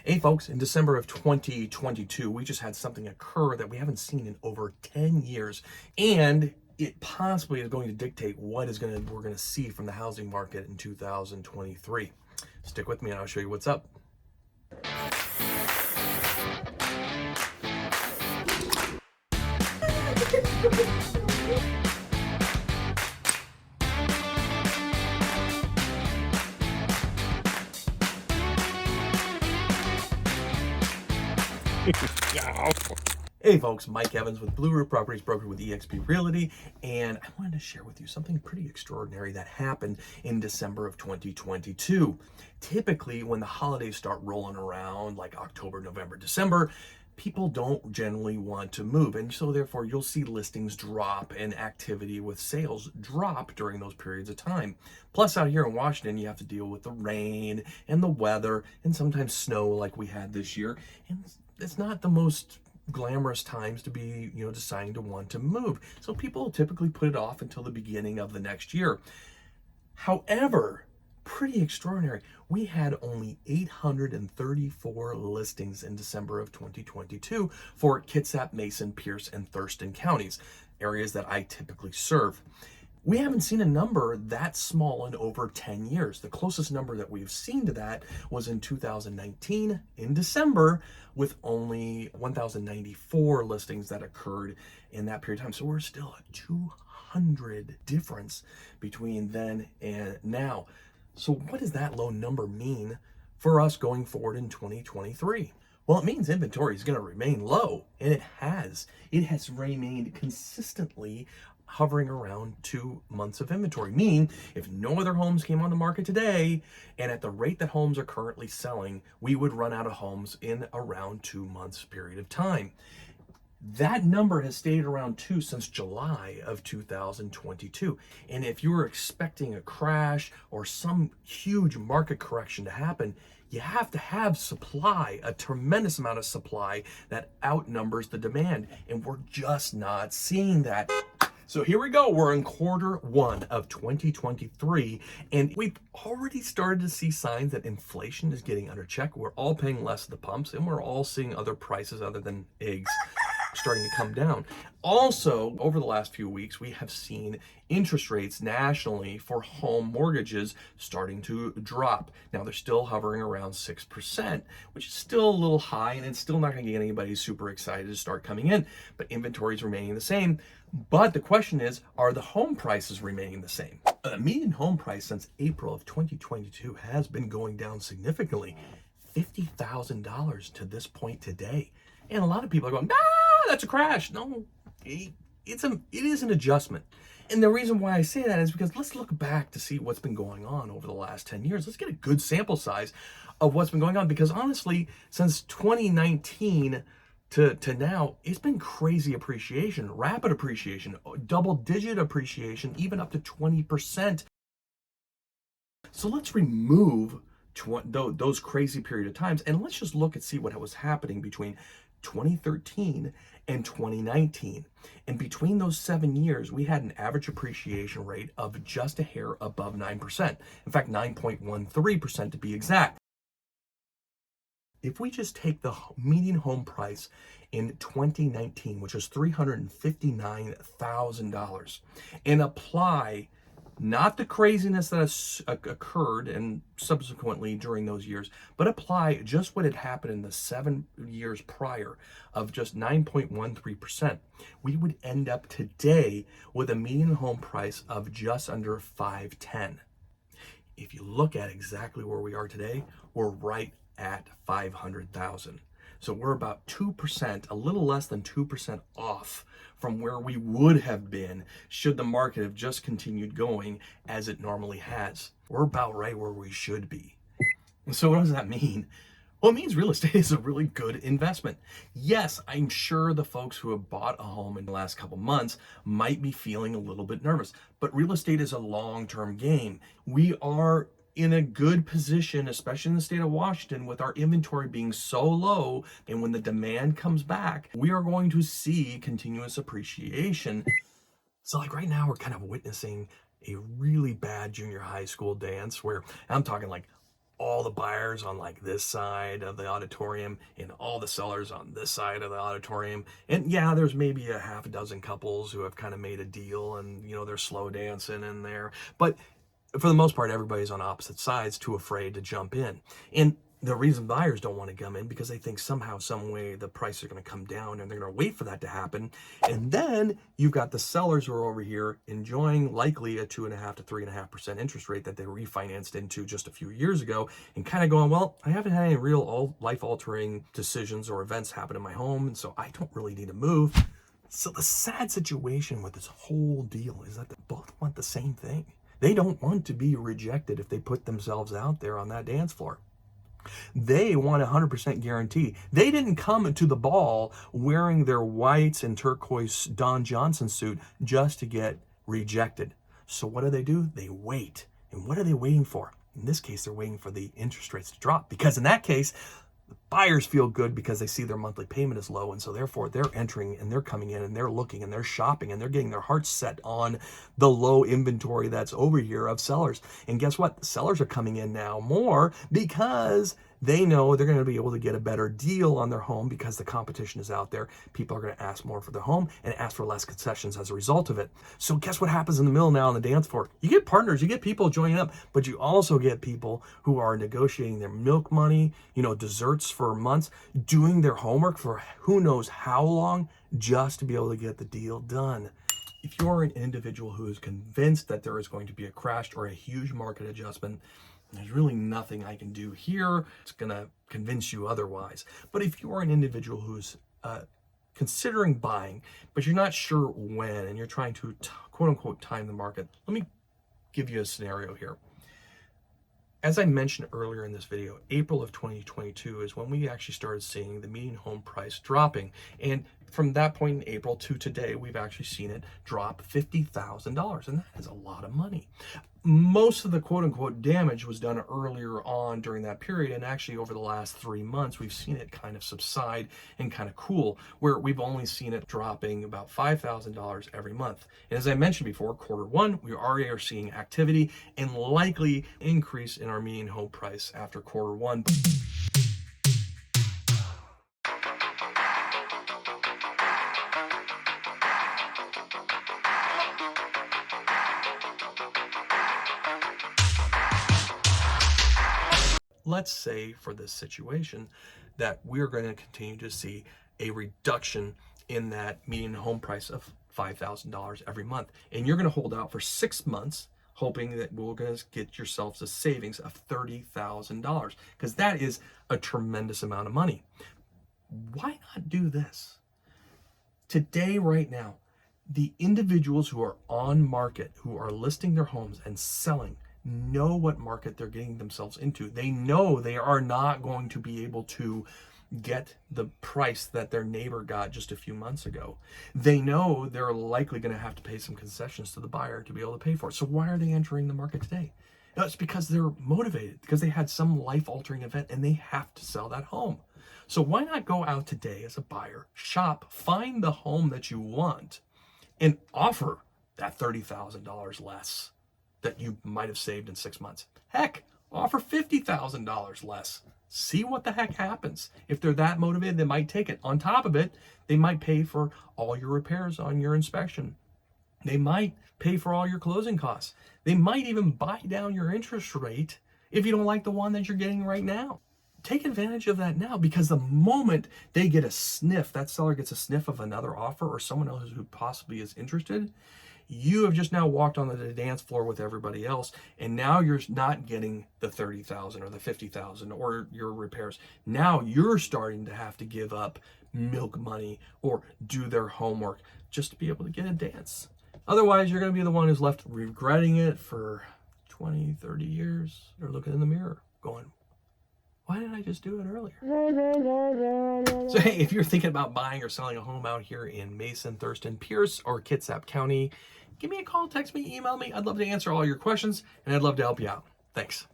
Hey folks, in December of 2022, we just had something occur that we haven't seen in over 10 years, and it possibly is going to dictate what we're going to see from the housing market in 2023. Stick with me and I'll show you what's up. Hey folks, Mike Evans with Blue Root Properties, broker with eXp Realty, and I wanted to share with you something pretty extraordinary that happened in December of 2022. Typically, when the holidays start rolling around, like October, November, December, people don't generally want to move, and so therefore you'll see listings drop and activity with sales drop during those periods of time. Plus, out here in Washington, you have to deal with the rain and the weather and sometimes snow like we had this year, and it's not the most glamorous times to be, deciding to want to move. So people typically put it off until the beginning of the next year. However, pretty extraordinary. We had only 834 listings in December of 2022 for Kitsap, Mason, Pierce, and Thurston counties, areas that I typically serve. We haven't seen a number that small in over 10 years. The closest number that we've seen to that was in 2019 in December, with only 1,094 listings that occurred in that period of time. So we're still a 200 difference between then and now. So what does that low number mean for us going forward in 2023? Well, it means inventory is going to remain low, and it has. It has remained consistently hovering around 2 months of inventory, meaning if no other homes came on the market today, and at the rate that homes are currently selling, we would run out of homes in around 2 months period of time. That number has stayed around 2 since July of 2022. And if you were expecting a crash or some huge market correction to happen, you have to have supply, a tremendous amount of supply that outnumbers the demand. And we're just not seeing that. So here we go. We're in Q1 of 2023, and we've already started to see signs that inflation is getting under check. We're all paying less at the pumps, and we're all seeing other prices other than eggs starting to come down. Also, over the last few weeks, we have seen interest rates nationally for home mortgages starting to drop. Now, they're still hovering around 6%, which is still a little high, and it's still not going to get anybody super excited to start coming in, but inventory is remaining the same. But the question is, are the home prices remaining the same? The median home price since April of 2022 has been going down significantly, $50,000 to this point today. And a lot of people are going, that's a crash. No, it is an adjustment. And the reason why I say that is because let's look back to see what's been going on over the last 10 years. Let's get a good sample size of what's been going on, because honestly, since 2019 to now, it's been crazy appreciation, rapid appreciation, double-digit appreciation, even up to 20%. So let's remove those crazy period of times, and let's just look and see what was happening between 2013 and 2019. And between those 7 years, we had an average appreciation rate of just a hair above 9%. In fact, 9.13% to be exact. If we just take the median home price in 2019, which was $359,000, and apply not the craziness that has occurred and subsequently during those years, but apply just what had happened in the 7 years prior of just 9.13%, we would end up today with a median home price of just under $510,000. If you look at exactly where we are today, we're right at $500,000. So we're about 2%, a little less than 2% off from where we would have been should the market have just continued going as it normally has. We're about right where we should be. So what does that mean? Well, it means real estate is a really good investment. Yes, I'm sure the folks who have bought a home in the last couple months might be feeling a little bit nervous, but real estate is a long-term game. We are in a good position, especially in the state of Washington, with our inventory being so low, and when the demand comes back, we are going to see continuous appreciation. So like right now, we're kind of witnessing a really bad junior high school dance where I'm talking like all the buyers on like this side of the auditorium and all the sellers on this side of the auditorium. And yeah, there's maybe a half a dozen couples who have kind of made a deal and, you know, they're slow dancing in there. But for the most part, everybody's on opposite sides, too afraid to jump in. And the reason buyers don't want to come in because they think somehow, some way the prices are going to come down and they're going to wait for that to happen. And then you've got the sellers who are over here enjoying likely a 2.5 to 3.5% interest rate that they refinanced into just a few years ago and kind of going, well, I haven't had any real life-altering decisions or events happen in my home, and so I don't really need to move. So the sad situation with this whole deal is that they both want the same thing. They don't want to be rejected if they put themselves out there on that dance floor. They want 100% guarantee. They didn't come to the ball wearing their whites and turquoise Don Johnson suit just to get rejected. So what do? They wait. And what are they waiting for? In this case, they're waiting for the interest rates to drop, because in that case, the buyers feel good because they see their monthly payment is low, and so therefore they're entering and they're coming in and they're looking and they're shopping and they're getting their hearts set on the low inventory that's over here of sellers. And guess what? The sellers are coming in now more because they know they're going to be able to get a better deal on their home because the competition is out there. People are going to ask more for their home and ask for less concessions as a result of it. So guess what happens in the middle now on the dance floor? You get partners, you get people joining up, but you also get people who are negotiating their milk money, you know, desserts for months, doing their homework for who knows how long just to be able to get the deal done. If you're an individual who is convinced that there is going to be a crash or a huge market adjustment, there's really nothing I can do here. It's going to convince you otherwise. But if you're an individual who's considering buying, but you're not sure when, and you're trying to quote unquote time the market, let me give you a scenario here. As I mentioned earlier in this video, April of 2022 is when we actually started seeing the median home price dropping. And from that point in April to today, we've actually seen it drop $50,000. And that is a lot of money. Most of the quote unquote damage was done earlier on during that period. And actually over the last 3 months, we've seen it kind of subside and kind of cool, where we've only seen it dropping about $5,000 every month. And as I mentioned before, Q1, we already are seeing activity and likely increase in our median home price after Q1. Let's say for this situation that we're going to continue to see a reduction in that median home price of $5,000 every month. And you're going to hold out for 6 months, hoping that we're going to get yourselves a savings of $30,000, because that is a tremendous amount of money. Why not do this? Today, right now, the individuals who are on market, who are listing their homes and selling, know what market they're getting themselves into. They know they are not going to be able to get the price that their neighbor got just a few months ago. They know they're likely going to have to pay some concessions to the buyer to be able to pay for it. So why are they entering the market today? No, it's because they're motivated, because they had some life-altering event and they have to sell that home. So why not go out today as a buyer, shop, find the home that you want, and offer that $30,000 less that you might have saved in 6 months. Heck, offer $50,000 less. See what the heck happens. If they're that motivated, they might take it. On top of it, they might pay for all your repairs on your inspection. They might pay for all your closing costs. They might even buy down your interest rate if you don't like the one that you're getting right now. Take advantage of that now, because the moment they get a sniff, that seller gets a sniff of another offer or someone else who possibly is interested, you have just now walked on the dance floor with everybody else, and now you're not getting the $30,000 or the $50,000 or your repairs. Now you're starting to have to give up milk money or do their homework just to be able to get a dance. Otherwise, you're going to be the one who's left regretting it for 20, 30 years, or looking in the mirror going, why didn't I just do it earlier? So hey, if you're thinking about buying or selling a home out here in Mason, Thurston, Pierce, or Kitsap County, give me a call, text me, email me. I'd love to answer all your questions, and I'd love to help you out. Thanks.